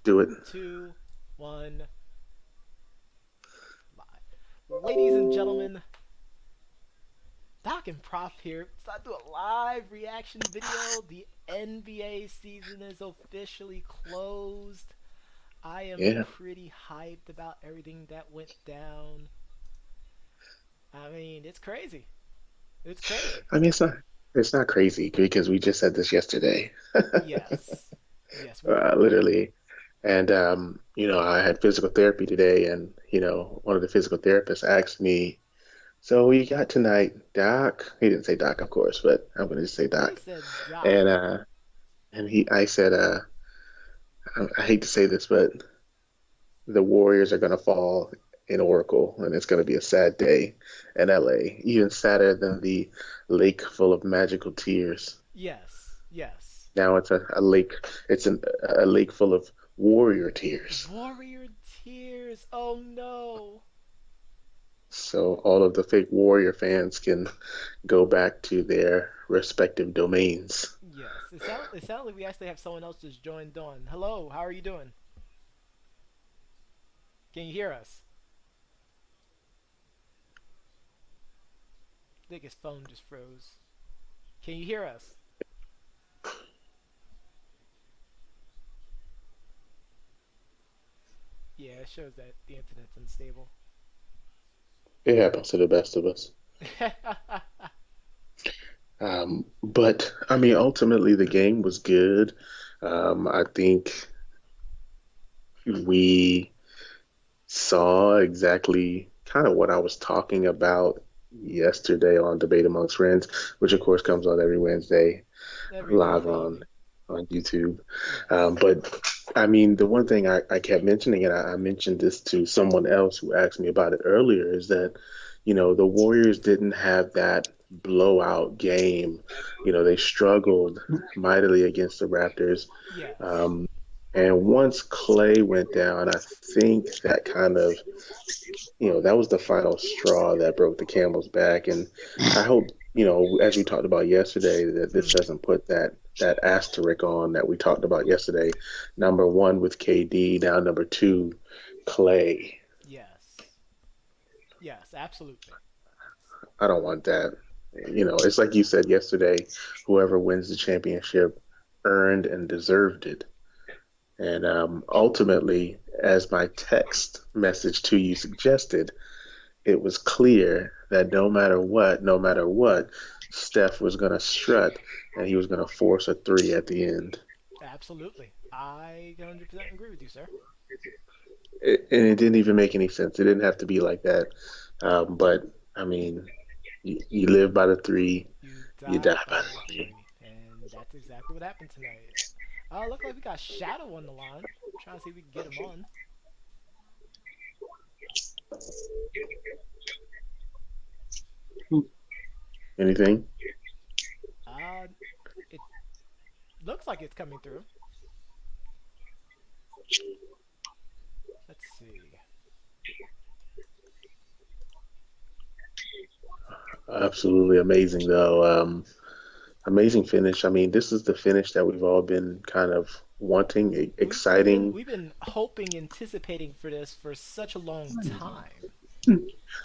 Do it. 2, 1, live. Ladies and gentlemen, Doc and Prof here. So I do a live reaction video. The NBA season is officially closed. I am Yeah. pretty hyped about everything that went down. I mean, it's crazy. It's crazy. I mean, it's not crazy because we just said this yesterday, Yes. Yes, we did. literally. And I had physical therapy today, and one of the physical therapists asked me, "So what you got tonight, Doc?" He didn't say Doc, of course, but I'm gonna just say He Doc. said, Doc. And I said, I hate to say this, but the Warriors are gonna fall in Oracle, and it's gonna be a sad day in LA, even sadder than the lake full of magical tears. Yes. Yes. Now it's a lake. A lake full of warrior tears. Warrior tears. Oh no. So all of the fake warrior fans can go back to their respective domains. Yes. It sounds like we actually have someone else just joined on. Hello, how are you doing? Can you hear us? I think his phone just froze. Can you hear us? Yeah, it shows that the internet's unstable. It happens to the best of us. But I mean, ultimately, the game was good. I think we saw exactly kind of what I was talking about yesterday on Debate Amongst Friends, which of course comes out every Wednesday Every live Wednesday on evening. YouTube. Yes. But I mean, the one thing I kept mentioning, and I mentioned this to someone else who asked me about it earlier, is that, the Warriors didn't have that blowout game. They struggled mightily against the Raptors. Yes. Um, and once Clay went down, I think that kind of, that was the final straw that broke the camel's back. And I hope, as we talked about yesterday, that this Hmm. doesn't put that asterisk on that we talked about yesterday. Number one with KD, now number two, Clay. Yes. Yes, absolutely. I don't want that. It's like you said yesterday, whoever wins the championship earned and deserved it. And ultimately, as my text message to you suggested, it was clear that no matter what, Steph was going to strut and he was going to force a three at the end. Absolutely. I 100% agree with you, sir. And it didn't even make any sense. It didn't have to be like that. But I mean, you live by the three, You you die die by by the the three. three. And that's exactly what happened tonight. Look like we got Shadow on the line. Trying to see if we can get him on. Anything? Uh, it looks like it's coming through. Let's see. Absolutely amazing, though. Amazing finish. I mean, this is the finish that we've all been kind of wanting, We've been exciting. we've been hoping, anticipating for this for such a long time.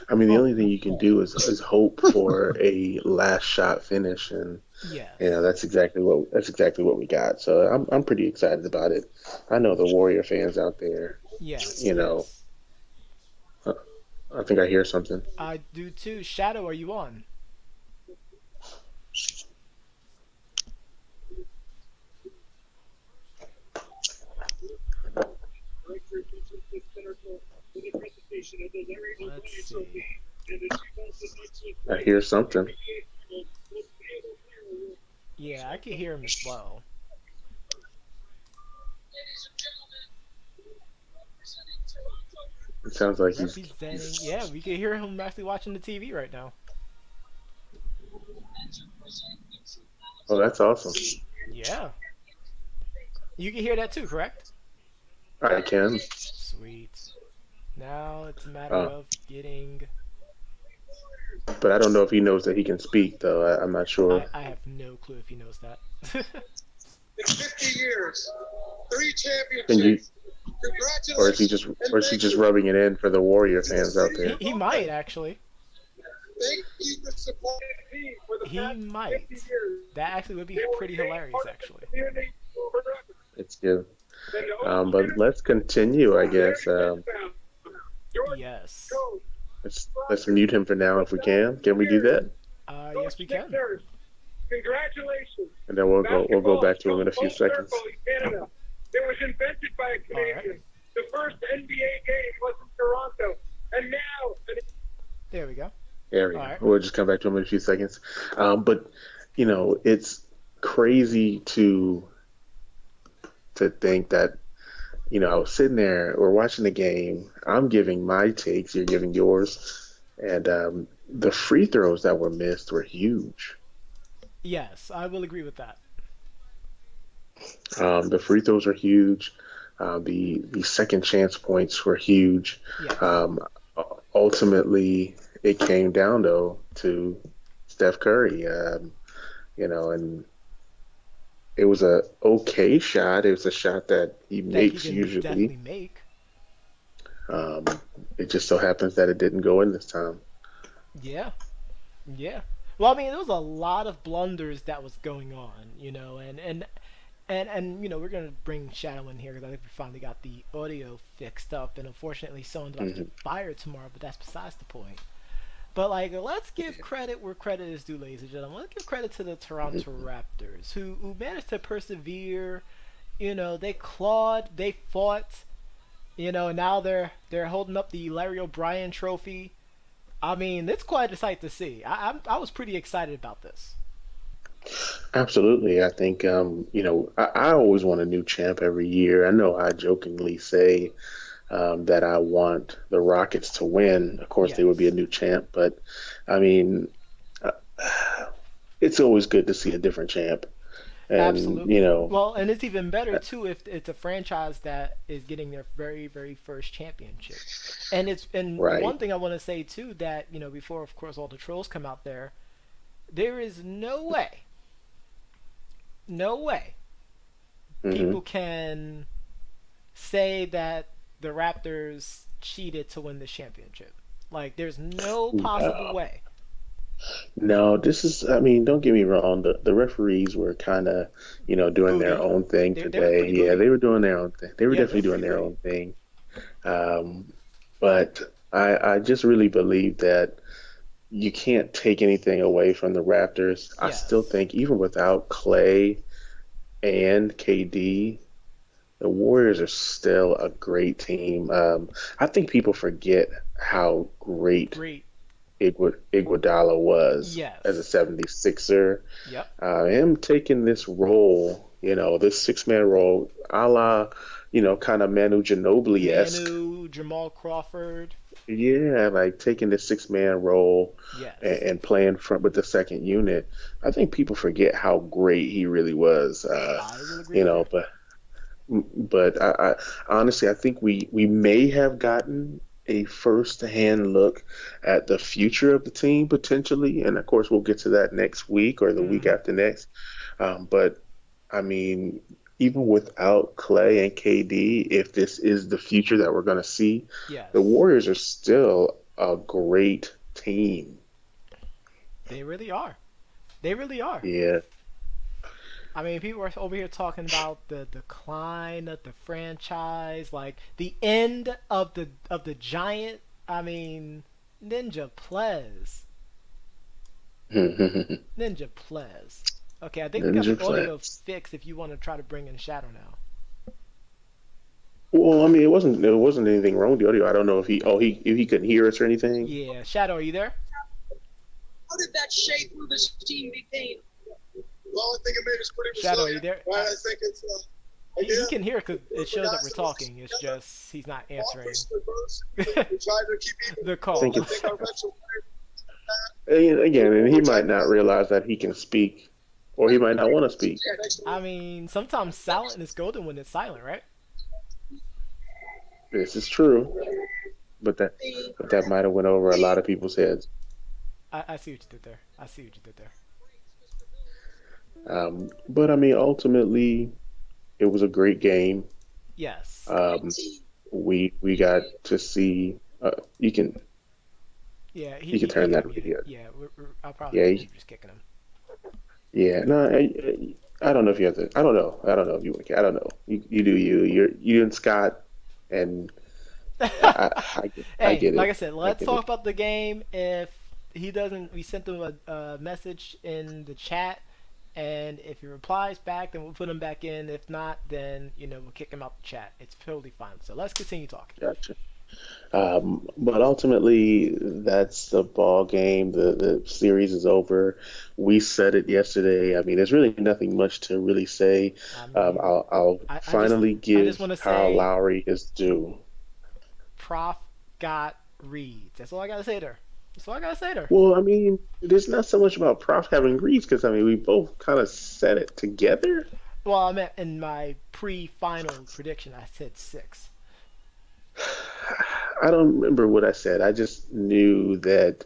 I mean, the only thing you can do is hope for a last shot finish, and Yes. that's exactly what we got. So I'm pretty excited about it. I know the Warrior fans out there, Yes. you know, Yes. uh, I think I hear something. I do too. Shadow, are you on? Let's see. I hear something. Yeah, I can hear him as well. It sounds like Representing. Yeah, we can hear him actually watching the TV right now. oh, that's awesome. Yeah. You can hear that too, correct? I can. Sweet. Now it's a matter Uh, of getting. but I don't know if he knows that he can speak, though. I'm not sure. I have no clue if he knows that. Can you? or is he just rubbing it in for the Warrior fans out there? He might actually. He might. That actually would be pretty hilarious, actually. It's good. But let's continue, I guess. Yes. Let's mute him for now if we can. Can we do that? Yes, we can. Congratulations. And then we'll go back to him in a few seconds. Canada. It was invented by a Canadian. Right. The first NBA game was in Toronto. And now There we go. There we go. Alright. We'll just come back to him in a few seconds. But it's crazy to think that I was sitting there, we're watching the game. I'm giving my takes, you're giving yours, and the free throws that were missed were huge. Yes, I will agree with that. The free throws are huge. The second chance points were huge. Yes. Ultimately, it came down though to Steph Curry. And it was a okay shot. It was a shot that he That he makes can usually. definitely make. Um, it just so happens that it didn't go in this time. Yeah. Yeah. Well, I mean, there was a lot of blunders that was going on, and we're gonna bring Shadow in here because I think we finally got the audio fixed up, and unfortunately, someone's about to Hmm. get fired tomorrow, but that's besides the point. But like, let's give credit where credit is due, ladies and gentlemen. Let's give credit to the Toronto Raptors, who managed to persevere. They clawed, they fought. And now they're holding up the Larry O'Brien Trophy. I mean, it's quite a sight to see. I was pretty excited about this. Absolutely. I think, I always want a new champ every year. I know I jokingly say that I want the Rockets to win. Of course, they would be a Yes, new champ, but I mean, uh, it's always good to see a different champ. And, absolutely. Well, and it's even better too if it's a franchise that is getting their very, very first championship. And right. one thing I want to say too that before of course all the trolls come out there is no way Hmm. people can say that the Raptors cheated to win the championship. Like, there's no possible No, way. no, I mean, don't get me wrong. The referees were kind of, doing their Booty. own thing They were today. pretty Yeah, booty. they were doing their own thing. They were Yeah, they were definitely doing pretty their booty. own thing. Um, but I just really believe that you can't take anything away from the Raptors. I still Yes. think even without Clay and KD, the Warriors are still a great team. I think people forget how great Great. Iguodala was as a Yes. 76er. Yep. Him taking this role, this six-man role, a la, kind of Manu Ginobili-esque. Manu, Jamal Crawford. Yeah, like taking this six-man role Yes. and playing front with the second unit. I think people forget how great he really was. I will agree You with know, you. but but I honestly I think we may have gotten a first-hand look at the future of the team potentially, and of course we'll get to that next week or the week Hmm. after next. But I mean, even without Clay and KD, if this is the future that we're going to see, the Yes. Warriors are still a great team. They really are. They really are. Yeah. I mean, people are over here talking about the decline of the franchise, like the end of the giant. I mean, Ninja Plez, Ninja Ninja Plez. Okay, I think we got the audio Flex. fixed. If you want to try to bring in Shadow now. Well, I mean, it wasn't anything wrong with the audio. I don't know if he couldn't hear us or anything. Yeah, Shadow, are you there? how did that shape who this team became? Well, I think it made us pretty Shadow, are you resilient. there? Right? I think it's He yeah. can hear because it For shows that guys we're that work talking. It's together, just he's not answering offers diversity. We try to keep even. the I think call. I it's think our mental players and again, and he we're might trying to not realize that he can speak, or he might not want to speak. yeah, next to I mean, sometimes silent is golden when it's silent, right? This is true, but that me. but that might have went over a lot of people's heads. I see what you did there. I see what you did there. But I mean, ultimately, it was a great game. Yes. Um, we got to see. You can Yeah, you can he turn got that muted. video. Yeah, I'll probably Yeah, end up just kicking him. yeah. No, I don't know if you have to. I don't know. I don't know if you want to. I don't know. You do you. You and Scott, and I Hey, get like it. I said, I let's get talk it. about the game. If he doesn't, we sent him a message in the chat, and if he replies back, then we'll put him back in. If not, then we'll kick him out the chat. It's totally fine. So let's continue talking. Gotcha. But ultimately, that's the ball game. The series is over. We said it yesterday. I mean, there's really nothing much to really say. I mean, I'll I, I just finally I just give want to Kyle say, Lowry his due. Prof got reads. That's all I gotta say there. That's all I gotta say there. Well, I mean, there's not so much about Prof having reads because I mean, we both kind of said it together. Well, I meant in my pre-final prediction, I said six. I don't remember what I said. I just knew that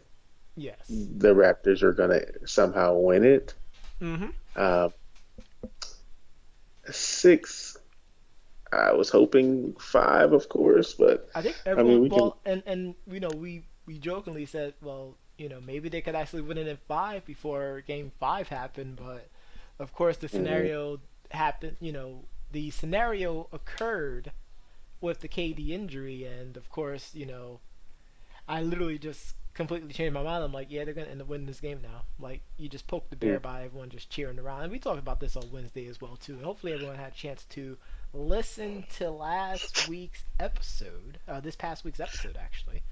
Yes. the Raptors are going to somehow win it. Mm-hmm. Uh, Six, I was hoping five, of course, but I think I mean, everyone, we can. well, and we jokingly said, well, maybe they could actually win it in five before Game Five happened, but of course the Mhm. scenario happened. The scenario occurred with the KD injury, and of course, I literally just completely changed my mind. I'm like, yeah, they're gonna end up winning this game now. Like, you just poked the Yeah, bear by everyone just cheering around. And we talked about this on Wednesday as well too. And hopefully everyone had a chance to listen to last week's episode, this past week's episode actually.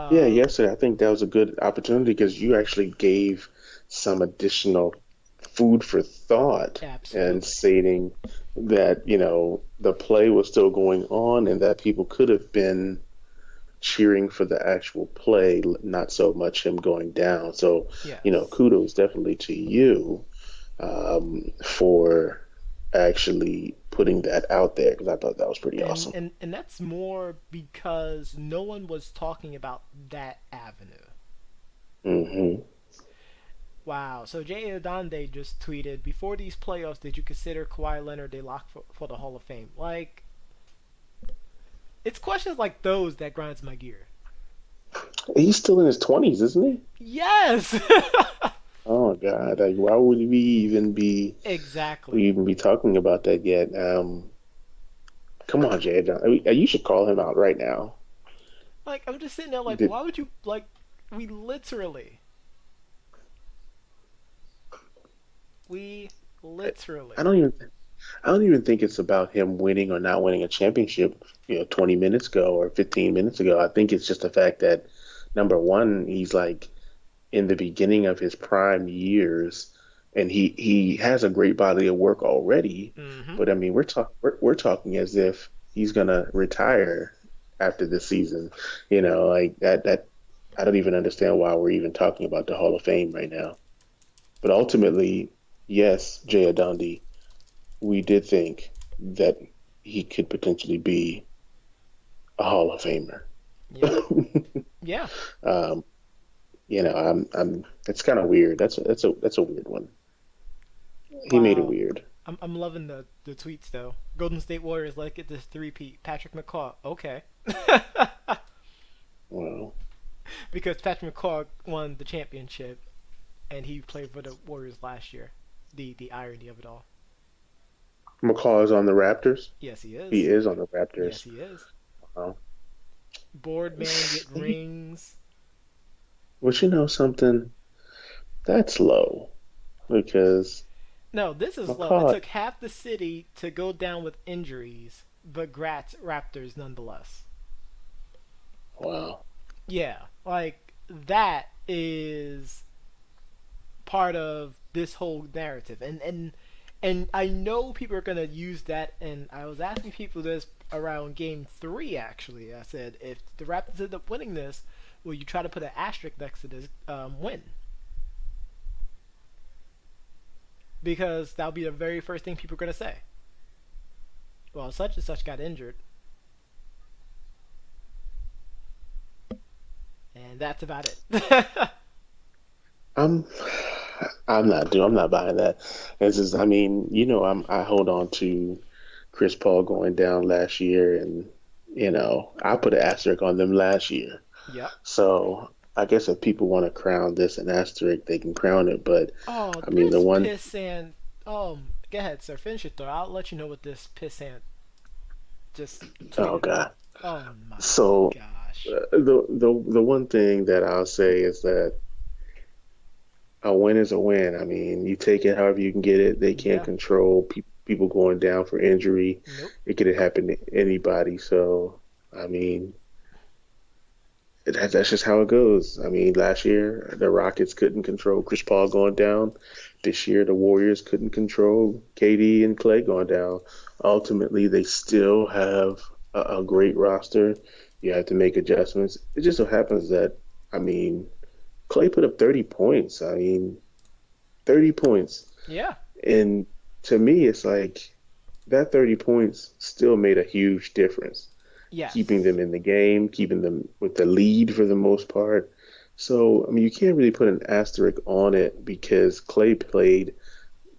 yeah. Um, Yesterday, I think that was a good opportunity because you actually gave some additional food for thought and Absolutely. stating that, the play was still going on and that people could have been cheering for the actual play, not so much him going down. So, Yes. kudos definitely to you for actually putting that out there because I thought that was pretty And, awesome. and and that's more because no one was talking about that avenue. Hmm. Wow. So Jay Adande just tweeted, before these playoffs, did you consider Kawhi Leonard a lock for the Hall of Fame? Like, it's questions like those that grinds my gear. He's still in his 20s, isn't he? Yes. Oh my God! Like, why would we Exactly. even be talking about that yet? Come on, Jay. I mean, you should call him out right now. Like, I'm just sitting there like, Did, why would you, like, we literally we I literally don't even I don't even think it's about him winning or not winning a championship, 20 minutes ago or 15 minutes ago. I think it's just the fact that number one, he's like in the beginning of his prime years and he has a great body of work already. mm-hmm. But I mean, we're talking as if he's gonna retire after this season. Like that I don't even understand why we're even talking about the Hall of Fame right now. But ultimately, yes, Jay Adandi, we did think that he could potentially be a Hall of Famer. Yeah. Yeah. um, it's kind of weird. That's a weird one. He made it Wow. weird. I'm loving the tweets though. Golden State Warriors like it this three-peat. Patrick McCaw. Okay. Well, Because Patrick McCaw won the championship and he played for the Warriors last year. The irony of it all. McCall is on the Raptors. Yes, he He is. is on the Yes, Raptors. he is. Wow. Board man get rings. But you know something? That's low because No, this is low. It McCall. took half the city to go down with injuries, but grats Raptors nonetheless. Wow. Yeah, like that is part of this whole narrative, and I know people are gonna use that. And I was asking people this around Game Three. Actually, I said if the Raptors end up winning this, will you try to put an asterisk next to this win? Because that'll be the very first thing people are gonna say. Well, such and such got injured, and that's about it. I'm I'm not buying that. It's just I mean, I hold on to Chris Paul going down last year, and I put an asterisk on them last year. Yep. So I guess if people want to crown this an asterisk, they can crown it. But Oh, I mean, the this one, pissant. Go ahead, sir. Finish your thought. I'll let you know what this pissant just oh tweeted. God. Oh my So gosh. the one thing that I'll say is that a win is a win. I mean, you take it however you can get it. They can't Yeah. control people going down for injury. Nope. It could happen to anybody. So, I mean, that's just how it goes. I mean, last year the Rockets couldn't control Chris Paul going down. This year the Warriors couldn't control KD and Clay going down. Ultimately, they still have a great roster. You have to make adjustments. It just so happens that, I mean, Clay put up 30 points. I mean, 30 points. Yeah. And to me, it's like that 30 points still made a huge difference, keeping Yes. them in the game, keeping them with the lead for the most part. So, I mean, you can't really put an asterisk on it because Clay played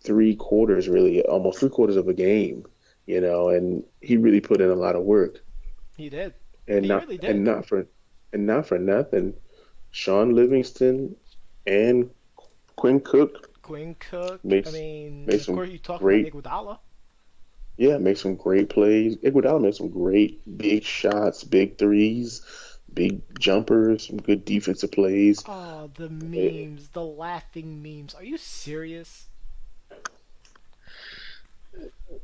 3 quarters, really, almost 3 quarters of a game, and he really put in a lot of work. He did. And He not really and did. not for and not for nothing, Sean Livingston and Quinn Cook Quinn Cook. I makes mean, made of some course, you talk about great Iguodala. yeah, make some great plays. Iguodala made some great big shots, big threes, big jumpers, some good defensive plays. Oh, the Eh, memes, the laughing memes. Are you serious?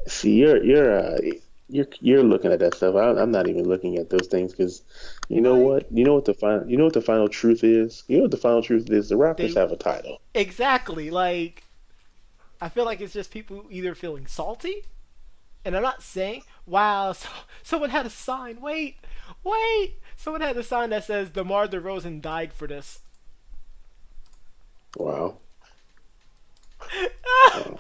See, you're looking at that stuff. I'm not even looking at those things because you know Like, what? You know what the final truth is? You know what the final truth is? The Raptors they have a title. exactly like. I feel like it's just people either feeling salty, and I'm not saying, wow, someone had a sign. Wait, someone had a sign that says DeMar DeRozan died for this. Wow. Wow.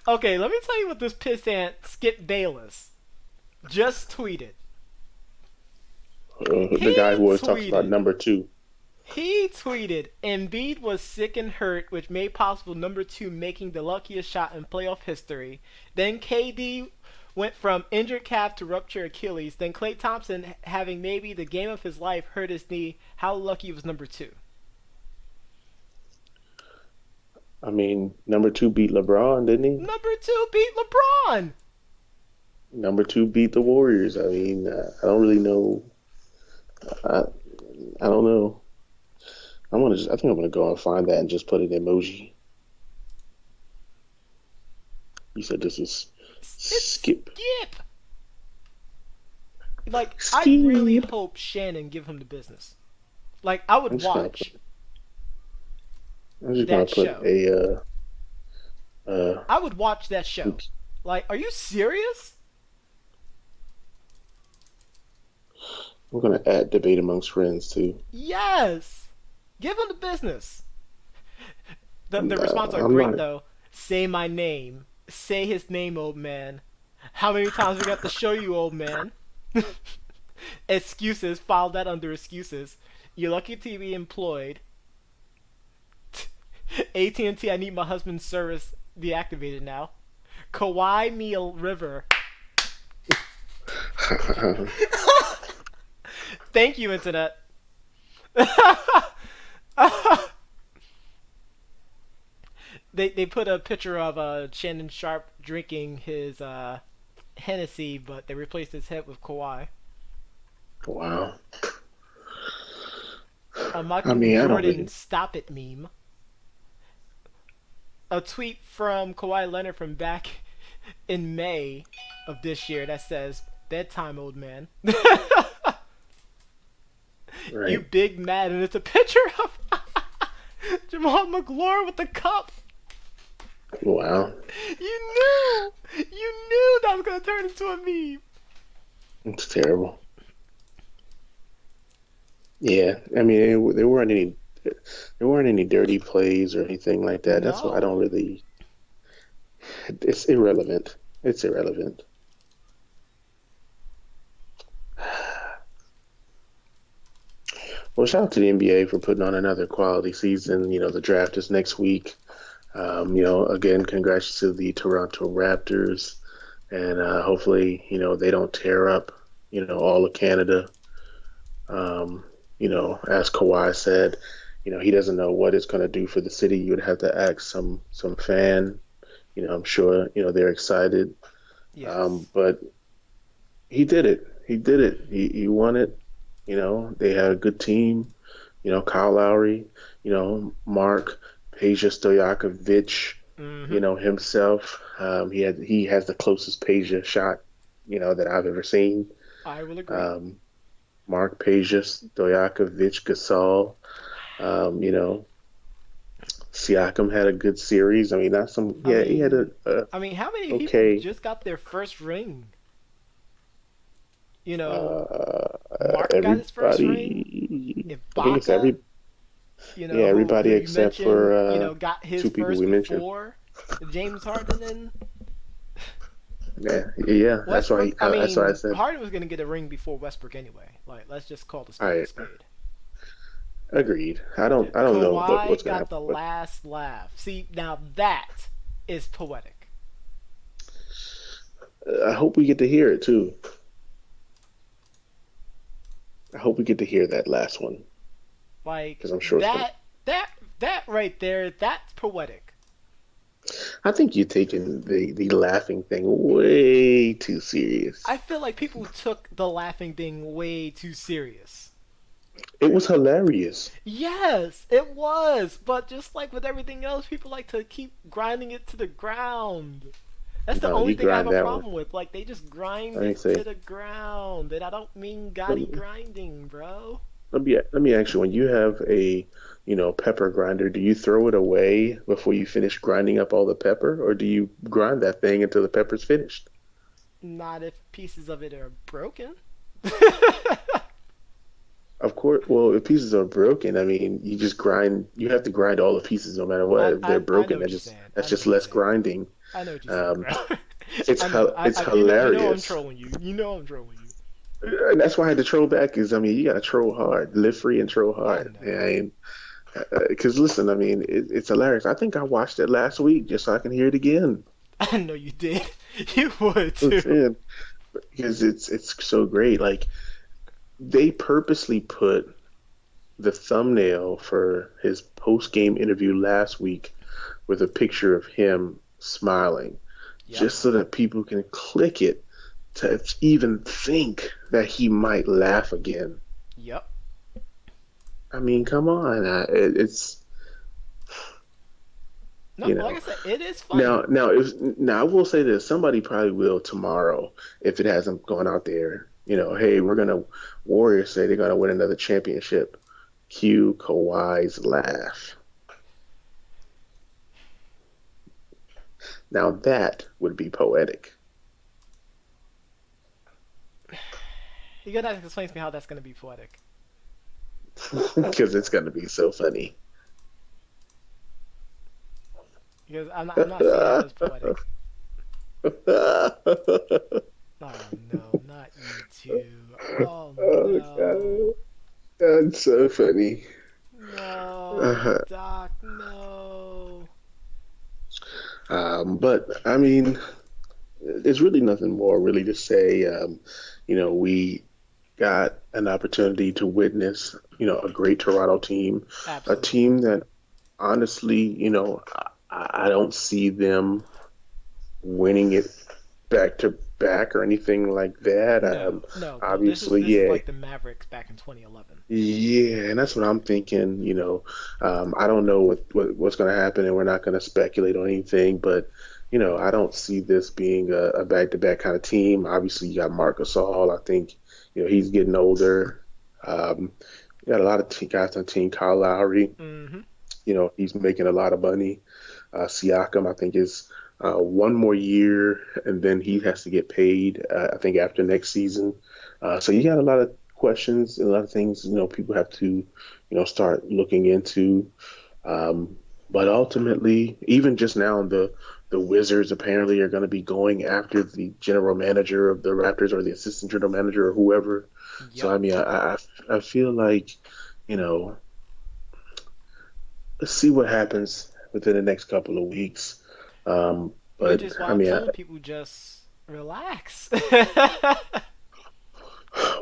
Okay, let me tell you what this pissant Skip Bayless just tweeted. The guy He who always talks about tweeted number two. He tweeted, Embiid was sick and hurt, which made possible number two making the luckiest shot in playoff history. Then KD went from injured calf to ruptured Achilles. Then Klay Thompson, having maybe the game of his life, hurt his knee. How lucky was number two? I mean, number two beat LeBron, didn't he? Number two beat LeBron. Number two beat the Warriors. I mean, I don't really know. I, I don't know. I think I'm gonna go and find that and just put an emoji. You said this is It's Skip. Skip. Like, I really Skip. hope Shannon give him the business. Like, I I'm would just gonna put. watch I'm just gonna that put show. a. Uh. I would watch that show. Oops. Like, are you serious? We're gonna add debate amongst friends too. Yes. Give him the business. The responses are I'm great not. though. Say my name. Say his name, old man. How many times we got to show you, old man? Excuses. File that under excuses. You're lucky to be employed. AT&T, I need my husband's service deactivated now. Kawhi Meal River. Thank you, internet. They put a picture of Shannon Sharp drinking his Hennessy, but they replaced his head with Kawhi. Wow. A I Michael mean, I don't Jordan really. stop it meme. A tweet from Kawhi Leonard from back in May of this year that says, "Bedtime, old man." You Right. big mad, and it's a picture of Jamal McGlure with the cup. Wow. You knew that was gonna turn into a meme. It's terrible. Yeah. I mean, there weren't any dirty plays or anything like that. That's why I don't No. really. It's irrelevant. It's irrelevant. Well, shout out to the NBA for putting on another quality season. The draft is next week. Again, congrats to the Toronto Raptors, and hopefully, they don't tear up, all of Canada. Um, as Kawhi said, he doesn't know what it's going to do for the city. You would have to ask some fan. I'm sure, they're excited. Yes. But he did it. He did it. He won it. They had a good team. Kyle Lowry, Mark, Peja Stojakovic, Mm-hmm. himself. He has the closest Peja shot, that I've ever seen. I will agree. Um, Mark Peja Stojakovic, Gasol. You know, Siakam had a good series. I mean, not some. I Yeah, he had mean, a how many people okay. just got their first ring? You know, Mark got his first ring. Everybody. I think it's Ibaka, yeah, who everybody you except for mentioned, got his two people first we mentioned. before James Harden and Yeah, yeah. Westbrook. I That's why I mean, said Harden was gonna get a ring before Westbrook anyway. Like, let's just call the spade a I spade. agreed. Yeah, I don't know what's Kawhi gonna got happen, the but last laugh. See, now that is poetic. I hope we get to hear it too. I hope we get to hear that last one Like because I'm sure it's gonna. that that right there, that's poetic. I think you're taking the laughing thing way too serious. I feel like people took the laughing thing way too serious. It was hilarious. Yes, it was. But just like with everything else, people like to keep grinding it to the ground. That's the No, only you thing I have grind a that one. problem with. Like, they just grind Let me it to say. the ground. And I don't mean Let Gotti me, grinding, bro. let me ask you. When you have a pepper grinder, do you throw it away before you finish grinding up all the pepper, or do you grind that thing until the pepper's finished? Not if pieces of it are broken. Of course. Well, if pieces are broken, I mean, you just grind. You have to grind all the pieces no matter what. If they're I know broken, what you're saying. that's I know just what you're less saying. grinding. I know what you're saying, Um, bro. I know. it's You know I'm hilarious. trolling you. You know I'm trolling you. And that's why I had to troll back. Is I mean, you got to troll hard, live free, and troll I hard. know. And because listen, I mean, it's hilarious. I think I watched it last week just so I can hear it again. I know you did. You would I'm too. saying because it's so great. Like they purposely put the thumbnail for his post game interview last week with a picture of him smiling, Yep. just so that people can click it to even think that he might laugh again. Yep. I mean, come on, it's No, you like know. I said, it is funny. Now I will say this: somebody probably will tomorrow if it hasn't gone out there. Hey, we're gonna Warriors say they're gonna win another championship. Cue Kawhi's laugh. Now that would be poetic You're gonna have to explain to me how that's gonna be poetic. because it's gonna be so funny. Because I'm not seeing how it's poetic. Oh no, not you two. Oh Oh no. God, that's so funny. No, Uh, Doc, no. but I mean, there's really nothing more really to say. We got an opportunity to witness, a great Toronto team, a Absolutely. team that honestly, I don't see them winning it back to back or anything like that. No, no, no. Obviously, This is yeah, like the Mavericks back in 2011. yeah, and that's what I'm thinking. I don't know what's going to happen, and we're not going to speculate on anything, but. I don't see this being a back-to-back kind of team. Obviously, you got Marcus All. I think, he's getting older. You got a lot of guys on the team. Kyle Lowry, Mm-hmm. he's making a lot of money. Siakam, I think, is one more year, and then he has to get paid, I think, after next season. So you got a lot of questions, a lot of things, people have to, start looking into. Um, but ultimately, even just now, the Wizards apparently are going to be going after the general manager of the Raptors or the assistant general manager or whoever. So Yep. I mean, I feel like, you know, let's see what happens within the next couple of weeks. Which But is why I I'm mean, telling people just relax.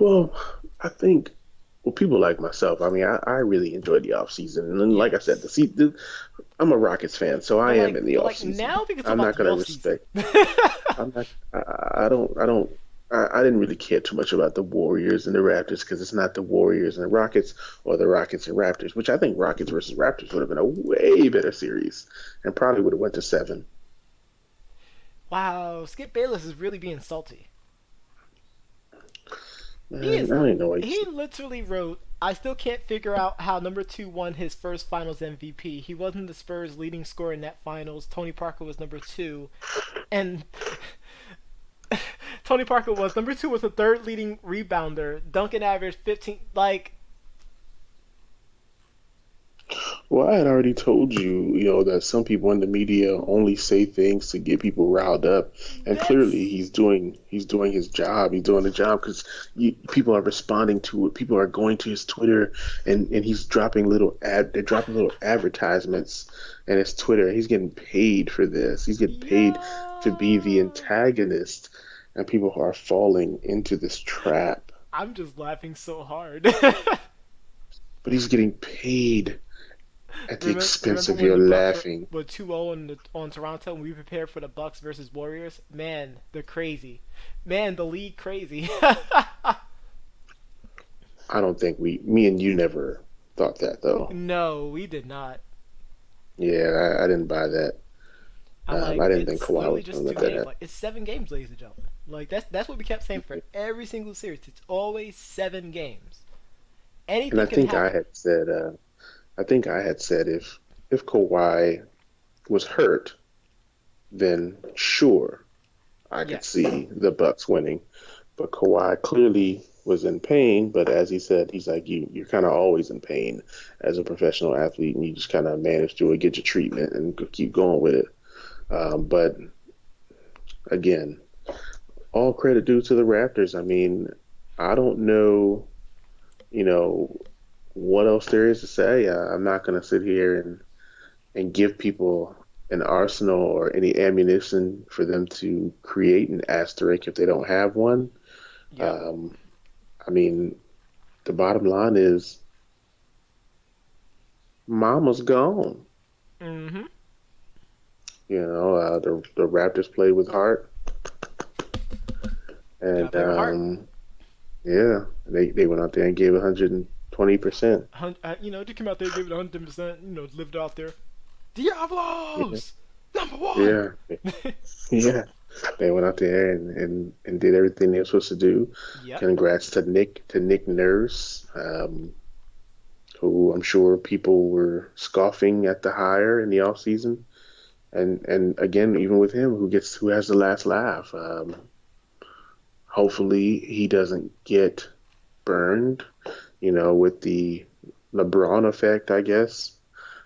well, I think well, people like myself. I mean, I really enjoyed the off season, and then, like I said, Yes. I'm a Rockets fan, so I am in the But off like season. now we can talk I'm about not the gonna off season. respect. I'm not. I didn't really care too much about the Warriors and the Raptors because it's not the Warriors and the Rockets or the Rockets and Raptors, which I think Rockets versus Raptors would have been a way better series and probably would have went to seven. Wow, Skip Bayless is really being salty. He Man, is. I don't even know what He literally wrote, "I still can't figure out how number two won his first Finals MVP. He wasn't the Spurs' leading scorer in that Finals. Tony Parker was number two, and Tony Parker was number two was the third leading rebounder. Duncan averaged 15. Like Well, I had already told you, that some people in the media only say things to get people riled up, and clearly that's he's doing his job. He's doing the job because people are responding to it. People are going to his Twitter, and he's dropping they're dropping little advertisements, and his Twitter. He's getting paid for this. He's getting paid to be the yo. antagonist, and people are falling into this trap. I'm just laughing so hard. But he's getting paid at the expense Remember of when your the Bucks laughing. were 2-0 on Toronto and we prepared for the Bucks versus Warriors? Man, they're crazy. Man, the league crazy. I don't think me and you never thought that though. No, we did not. Yeah, I didn't buy that. I'm like, I didn't think it's Kawhi literally was going just to two let that games. happen. Like, it's 7 games, ladies and gentlemen. Like that's what we kept saying for every single series. It's always 7 games. And Anything can happen. I think I had said if Kawhi was hurt, then sure I could Yes. see the Bucks winning. But Kawhi clearly was in pain. But as he said, he's like you're kind of always in pain as a professional athlete, and you just kind of manage through it, get your treatment, and keep going with it. But again, all credit due to the Raptors. I mean, I don't know, you know, what else there is to say. I'm not going to sit here and give people an arsenal or any ammunition for them to create an asterisk if they don't have one. Yep. Um, I mean, the bottom line is Mama's gone. Mm-hmm. The Raptors play with heart, Gotta and play with heart. yeah, they went out there and gave 120%. They came out there, gave it 100%. Lived out there. Diablos, number one. Yeah, yeah. They went out there and did everything they were supposed to do. Yep. Congrats to Nick Nurse, who I'm sure people were scoffing at the hire in the offseason. And again, even with him, who has the last laugh. Hopefully he doesn't get burned, with the LeBron effect, I guess.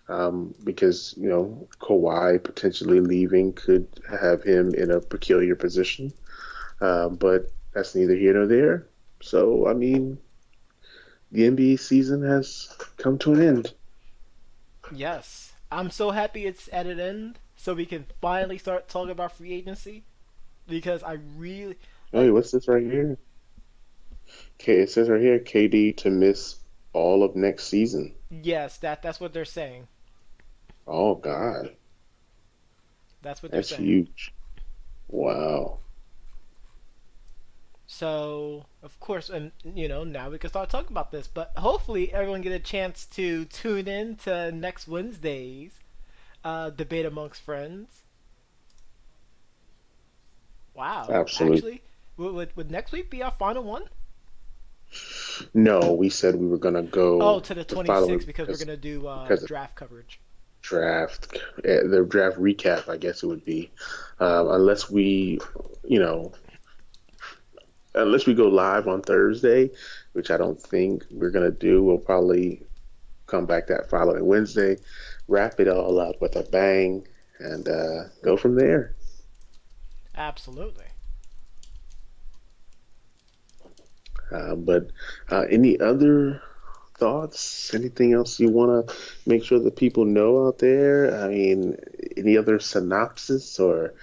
Because Kawhi potentially leaving could have him in a peculiar position, but that's neither here nor there. So I mean, the NBA season has come to an end. Yes. I'm so happy it's at an end, so we can finally start talking about free agency. Because I really Hey, like. what's this right here? Okay, it says right here, KD to miss all of next season. Yes, that's what they're saying. Oh God, That's what they're that's saying. huge. Wow. So, of course, and now we can start talking about this. But hopefully, everyone get a chance to tune in to next Wednesday's debate amongst friends. Wow, Absolutely. actually, would next week be our final one? No, we said we were gonna Oh, go to the the 26th following because we're gonna do because of draft coverage. the draft recap, I guess it would be, unless you know, unless we go live on Thursday, which I don't think we're gonna do. We'll probably come back that following Wednesday, wrap it all up with a bang, and go from there. Absolutely. But any other thoughts? Anything else you want to make sure that people know out there? I mean, any other synopsis or,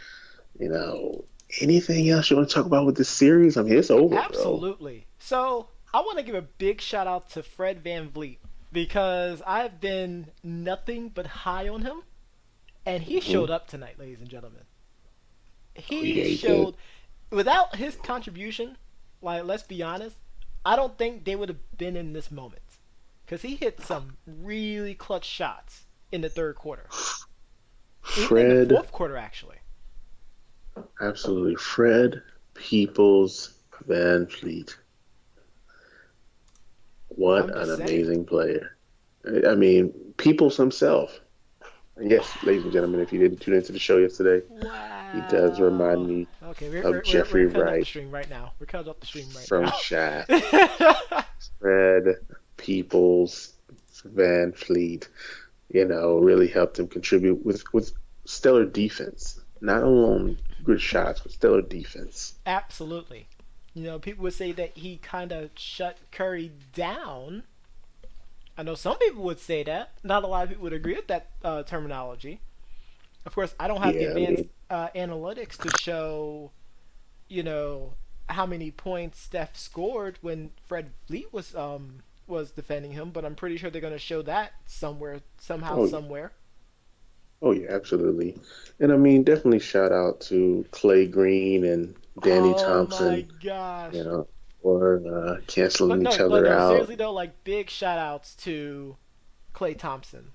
you know, anything else you want to talk about with this series? I mean, it's over, bro. Absolutely. So I want to give a big shout out to Fred Van Vliet because I've been nothing but high on him, and he Hmm. showed up tonight, ladies and gentlemen. Oh, He yeah, he did. showed, without his contribution, like let's be honest, I don't think they would have been in this moment because he hit some really clutch shots in the third quarter, even in the Fred, fourth quarter actually. absolutely. Fred Peoples Van Fleet. What I'm an just saying. amazing player. I mean, Peoples himself. And yes, ladies and gentlemen, if you didn't tune into the show yesterday, he does remind Wow. me Okay, of we're Jeffrey cutting off the Wright stream right now. We're cutting off the stream right from now. Shaft. Fred Peoples Van Fleet, really helped him contribute with stellar defense. Not alone good shots, but stellar defense. Absolutely. You know, people would say that he kind of shut Curry down. I know some people would say that. Not a lot of people would agree with that terminology. Of course, I don't have the Yeah, I advanced mean, analytics to show, you know, how many points Steph scored when Fred Vliet was defending him, but I'm pretty sure they're going to show that somewhere, somehow, oh, somewhere. oh yeah, absolutely. And I mean, definitely shout out to Clay Green and Danny Oh my Thompson, gosh. you know, for canceling each But other no, out. seriously though, like big shout outs to Clay Thompson.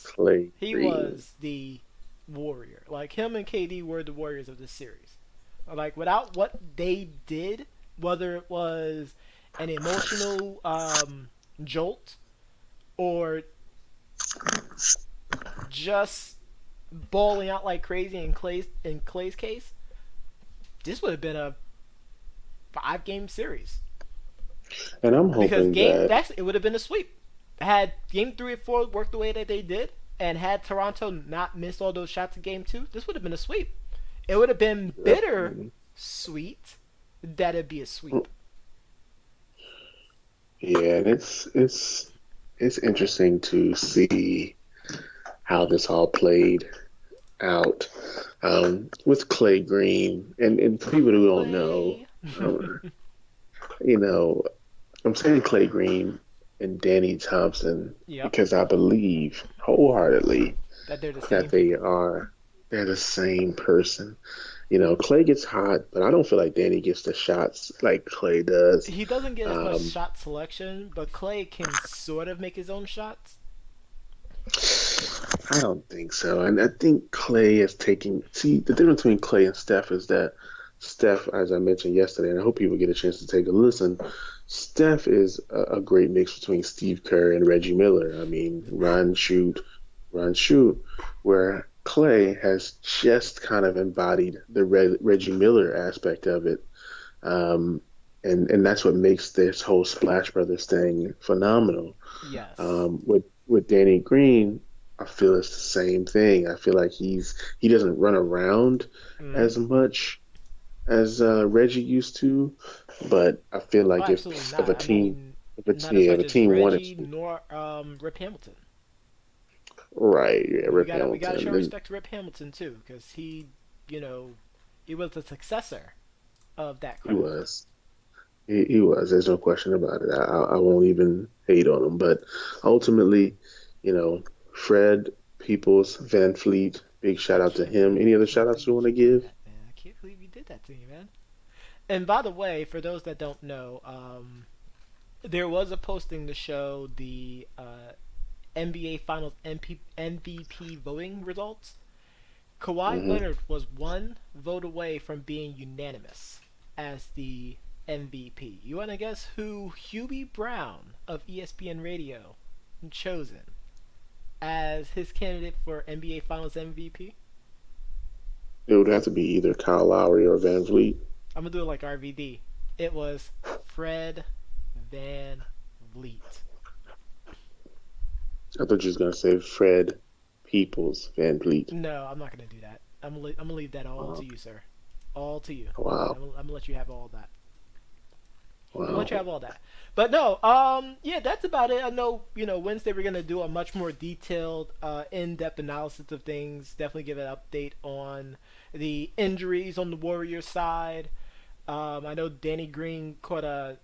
Clay He Green. was the warrior. Like him and KD were the warriors of this series. Like without what they did, whether it was an emotional jolt or just balling out like crazy in Clay's case, this would have been a 5 game series. And I'm Because hoping that, it would have been a sweep. Had game 3 and 4 worked the way that they did, and had Toronto not missed all those shots in game 2, this would have been a sweep. It would have been bitter definitely, sweet that it'd be a sweep. yeah, and it's interesting to see how this all played out with Clay Green. And for people who don't know, Clay. um, you know, I'm saying Clay Green and Danny Thompson Yep, because I believe wholeheartedly that they're the that same people. they're the same person. Clay gets hot, but I don't feel like Danny gets the shots like Clay does. He doesn't get as much Um, shot selection, but Clay can sort of make his own shots. I don't think so. And I think Clay is taking, see, the difference between Clay and Steph is that Steph, as I mentioned yesterday, and I hope people get a chance to take a listen, Steph is a great mix between Steve Kerr and Reggie Miller. I mean, run, shoot, where Clay has just kind of embodied the Reggie Miller aspect of it. Um, and that's what makes this whole Splash Brothers thing phenomenal. Yes. With Danny Green, I feel it's the same thing. I feel like he doesn't run around Mm-hmm. as much as Reggie used to, but I feel Oh, like absolutely not. I mean, not as if much a as team wanted Reggie to, nor Rip Hamilton. right? Yeah, Rip We gotta show Hamilton, and respect to Rip Hamilton too, because you know, he was the successor of that he crown. was. He was. There's no question about it. I won't even hate on him. But ultimately, you know, Fred Peoples Van Fleet, big shout out to him. Any I other can't shout outs you believe want you to did give? that, man. I can't believe you did that to me, man. And by the way, for those that don't know, there was a posting to show the NBA Finals MVP voting results. Kawhi Hmm. Leonard was one vote away from being unanimous as the MVP. You want to guess who Hubie Brown of ESPN Radio chosen as his candidate for NBA Finals MVP? It would have to be either Kyle Lowry or Van Vliet. I'm gonna do it like RVD. It was Fred Van Vliet. I thought you was gonna say Fred Peoples Van Vliet. No, I'm not gonna do that. I'm gonna leave that all Uh, to you, sir. All to you. wow. I'm gonna let you have all that. We'll Wow. let you have all that. But no, yeah, that's about it. I know, Wednesday we're gonna do a much more detailed, in-depth analysis of things. Definitely give an update on the injuries on the Warriors side. I know Danny Green caught a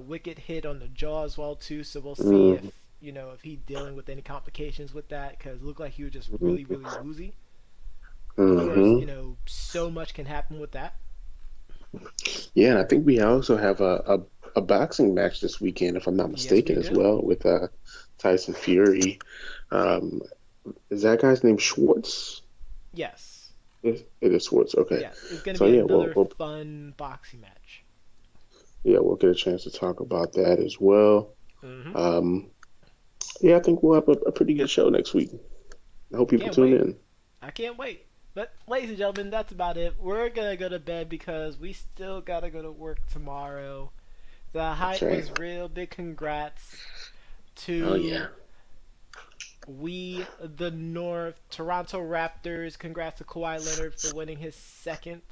wicked hit on the jaw as well too. So we'll see if Mm-hmm. if he's dealing with any complications with that because it looked like he was just really really woozy. Of course, Mm-hmm. so much can happen with that. Yeah, and I think we also have a boxing match this weekend, if I'm not Yes, we mistaken, as do. well, with Tyson Fury. Um, is that guy's name Schwartz? Yes, It is Schwartz. Okay. yes, it's gonna So be yeah, another fun boxing match. we'll get a chance to talk about that as well. Hmm. Um, yeah, I think we'll have a pretty good show next week. I hope I people can't tune wait. in. I can't wait. But, ladies and gentlemen, that's about it. We're gonna go to bed because we still gotta go to work tomorrow. The That's hype right. was real. Big congrats Oh yeah. to we the North Toronto Raptors. Congrats to Kawhi Leonard for winning his second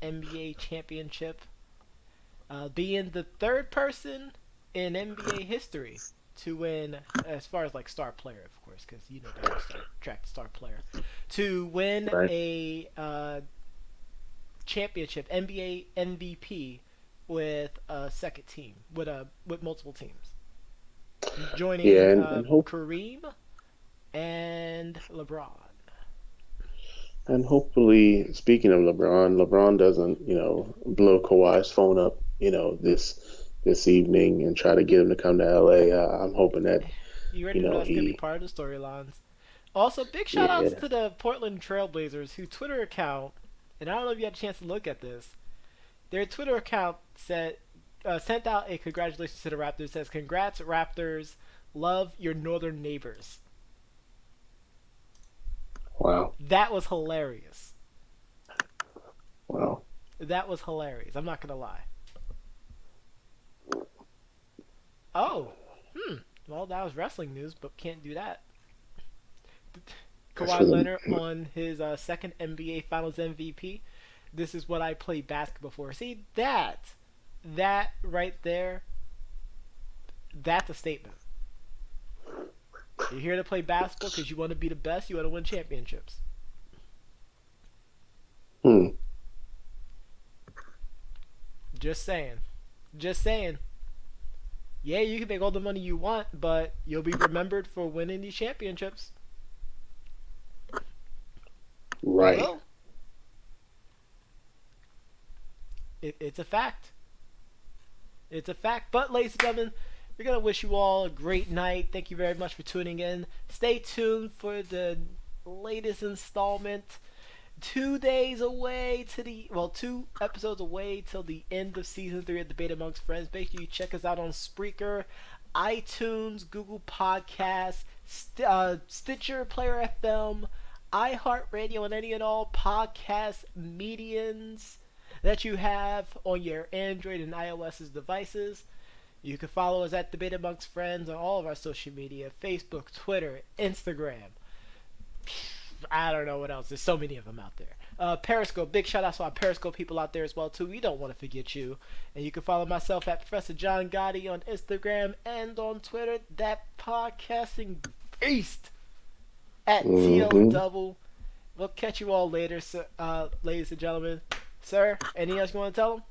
NBA championship, being the third person in NBA history to win, as far as like star player, of course, because they only track the star player, to win Right. a championship, NBA MVP, with a second team, with multiple teams, joining Yeah, and Kareem and LeBron. hopefully, speaking of LeBron, LeBron doesn't, blow Kawhi's phone up, this evening and try to get him to come to LA. I'm hoping that, You already know that's gonna be he, part of the storylines. Also, big shout outs yeah. to the Portland Trailblazers, whose Twitter account, and I don't know if you had a chance to look at this, their Twitter account sent out a congratulations to the Raptors. It says, "Congrats, Raptors! Love your northern neighbors." Wow. That was hilarious. Wow. That was hilarious. I'm not gonna lie. Oh, well, that was wrestling news, but can't do that. That's for Kawhi the, Leonard on his second NBA Finals MVP. This is what I played basketball for. See that right there. That's a statement. You're here to play basketball because you want to be the best. You want to win championships. hmm. Just saying. Just saying. Yeah, you can make all the money you want, but you'll be remembered for winning these championships. You Right. will. It's a fact. It's a fact. But, ladies and gentlemen, we're going to wish you all a great night. Thank you very much for tuning in. Stay tuned for the latest installment. 2 days away to the, well, 2 episodes away till the end of season 3 of Debate Amongst Friends. Make sure you check us out on Spreaker, iTunes, Google Podcasts, Stitcher, Player FM, iHeartRadio, and any and all podcast medians that you have on your Android and iOS devices. You can follow us at Debate Amongst Friends on all of our social media: Facebook, Twitter, Instagram. I don't know what else. There's so many of them out there. Periscope, big shout out to our Periscope people out there as well too. We don't want to forget you. And you can follow myself at Professor John Gotti on Instagram and on Twitter. That podcasting beast at TL Hmm. Double. We'll catch you all later, sir, ladies and gentlemen. Sir, anything else you want to tell them?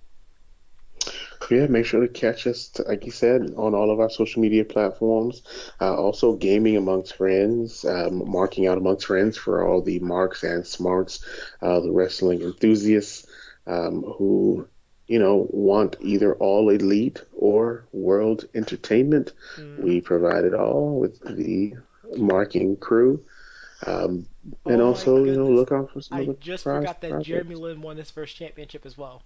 Yeah, make sure to catch us, like you said, on all of our social media platforms. Also, Gaming Amongst Friends, marking out amongst friends for all the marks and smarts, the wrestling enthusiasts who, want either all elite or world entertainment. Mm-hmm. We provide it all with the marking crew. Um, and Oh my also, goodness. look out for some I other just prize forgot that Jeremy projects. Lin won his first championship as well.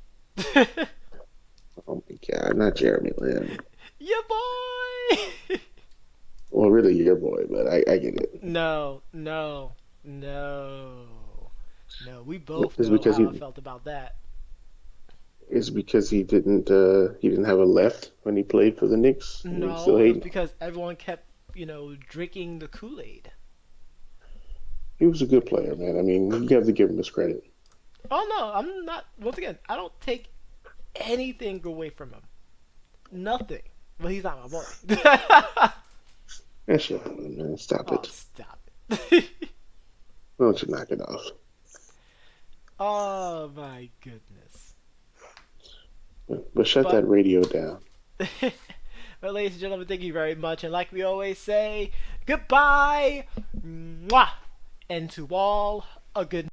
Oh my God, not Jeremy Lin. Yeah, boy! Well, really your boy, but I get it. No, no, no, no. We both It's know because how I he felt about that. it's because he didn't have a left when he played for the Knicks, and you still No, it was hating. because everyone kept, drinking the Kool Aid. He was a good player, man. I mean, you have to give him his credit. Oh no, I'm not. Once again, I don't take anything away from him. Nothing. Well, he's not my boy. That shit, man. Stop Oh, it. stop it. Why don't you knock it off? Oh my goodness. But shut But- that radio down. Well, ladies and gentlemen, thank you very much. And like we always say, goodbye. Mwah. And to all, a good